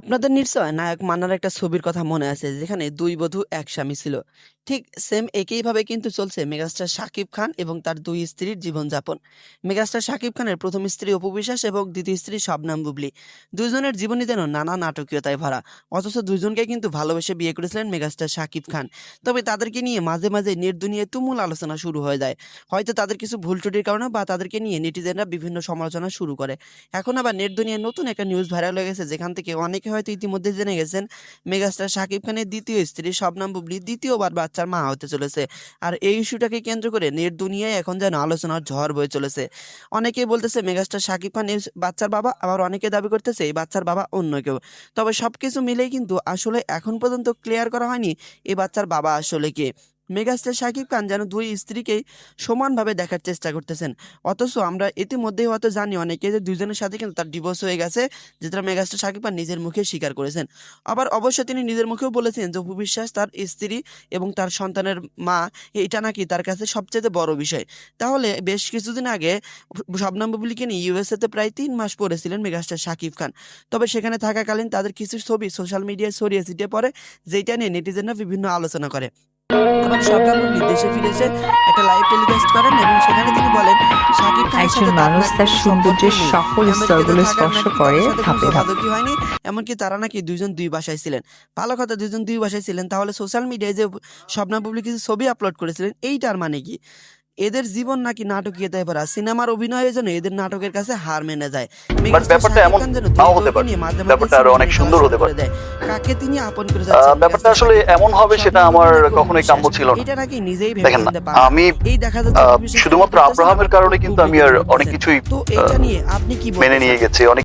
আপনাদের নিশ্চয় নায়ক মান্নার একটা ছবির কথা মনে আছে যেখানে ২ বধূ এক স্বামী ছিল। ঠিক সেম একইভাবে কিন্তু চলছে মেগাস্টার শাকিব খান এবং তার ২ স্ত্রীর জীবনযাপন। মেগাস্টার শাকিব খানের ১ম স্ত্রী অপু বিশ্বাস এবং ২য় স্ত্রী শবনম বুবলী। ২ জনের জীবনই যেন নানা নাটকীয়তায় ভরা। অথচ ২ জনকে কিন্তু ভালোবেসে বিয়ে করেছিলেন মেগাস্টার শাকিব খান। তবে তাদেরকে নিয়ে মাঝে, মাঝে নেট দুনিয়ায় তুমুল আলোচনা শুরু হয়ে যায়। হয়তো তাদের কিছু ভুল ত্রুটির কারণে বা তাদেরকে নিয়ে নেটিজেনরা বিভিন্ন সমালোচনা শুরু করে। এখন আবার নেট দুনিয়ায় নতুন একটা নিউজ ভাইরাল হয়ে গেছে যেখান থেকে অনেকে হয়তো ইতিমধ্যে জেনে গেছেন মেগাস্টার শাকিব খানের ২য় স্ত্রী শবনম বুবলী ২য় বার বাচ্চার মা হতে চলেছে। আর এই ইস্যুটাকে কেন্দ্র করে নেট দুনিয়ায় এখন যেন আলোচনার ঝড় বয়ে চলেছে। অনেকেই বলতেছে মেগাস্টার শাকিব খান এই বাচ্চার বাবা, আবার অনেকে দাবি করতেছে এই বাচ্চার বাবা অন্য কেউ। তবে সবকিছু মিলেই কিন্তু আসলে এখন পর্যন্ত ক্লিয়ার করা হয়নি এই বাচ্চার বাবা আসলে কে। মেগাস্টার শাকিব খান যেন ২ স্ত্রীকেই সমানভাবে দেখার চেষ্টা করতেছেন। অথচ আমরা ইতিমধ্যেই হয়তো জানি অনেকে যে ২ জনের সাথে কিন্তু তার ডিভোর্স হয়ে গেছে, যেটা মেগাস্টার শাকিব খান নিজের মুখে স্বীকার করেছেন। আবার অবশ্য তিনি নিজের মুখেও বলেছেন যে অপু বিশ্বাস তার স্ত্রী এবং তার সন্তানের মা, এটা নাকি তার কাছে সবচাইতে বড় বিষয়। তাহলে বেশ কিছুদিন আগে শবনম বুবলীকে নিয়ে ইউএসএ তে প্রায় ৩ মাস পড়েছিলেন মেগাস্টার শাকিব খান। তবে সেখানে থাকাকালীন তাদের কিছু ছবি সোশ্যাল মিডিয়ায় ছড়িয়ে ছিটিয়ে পড়ে, যেটা নিয়ে নেটিজেনরা বিভিন্ন আলোচনা করে। আবার শবনম বুবলী দেশে ফিরে এসে একটা লাইভ টেলিকাস্ট করেন এবং সেখানে তিনি বলেন শাকিব খানের একজন সাথে তার মানুষ নাকি তার কোনো সৌন্দর্যের সম্পর্কই নেই। সকল আমেরিকাতে স্তরগুলো থাকার স্পর্শ নাকি করে তাদের সাথে কোনো ধাপে ধাপে। যোগাযোগই হয়নি। এমনকি তারা নাকি ২ জন ২ বাসায় ছিলেন। ভালো কথা, ২ জন ২ বাসায় ছিলেন, তাহলে সোশ্যাল মিডিয়ায় যে শবনম বুবলী কিছু ছবি আপলোড করেছিলেন এইটার মানে কি? এদের জীবন নাকি নাটকীয়তায় ভরা। সিনেমার অভিনয়ের জন্য এদের নাটকের কাছে হার মেনে যায়। বাট মেগাস্টার ব্যাপারটা শাকিব এমন খান যেন নাও ২ হতে বউকে পারে, নিয়ে মাঝে, মাঝে ব্যাপারটা আরো সিনেমা অনেক নিয়ে সুন্দর খেলা হতে শুরু করে পারে। দেয়। কাকে তিনি আপন করে যাচ্ছেন ব্যাপারটা মেগাস্টার আসলে শাকিব খান। এমন হবে সেটা শবনম আমার বুবলী নাকি অপু কখনোই কাম্য বিশ্বাস। ছিল না। এটা নাকি নিজেই ভেবে দেখেন না, চিনতে পারে না। আমি এই দেখা যাচ্ছে অপু বিশ্বাসকে শুধুমাত্র বলতেছেন, আব্রাহামের আবার কারণে কিন্তু আমি বুবলীকে আর অনেক বলতেছেন। কিছুই তো এইটা নিয়ে আপনি কি মেনে বলতে নিয়ে চান? গেছি। অনেক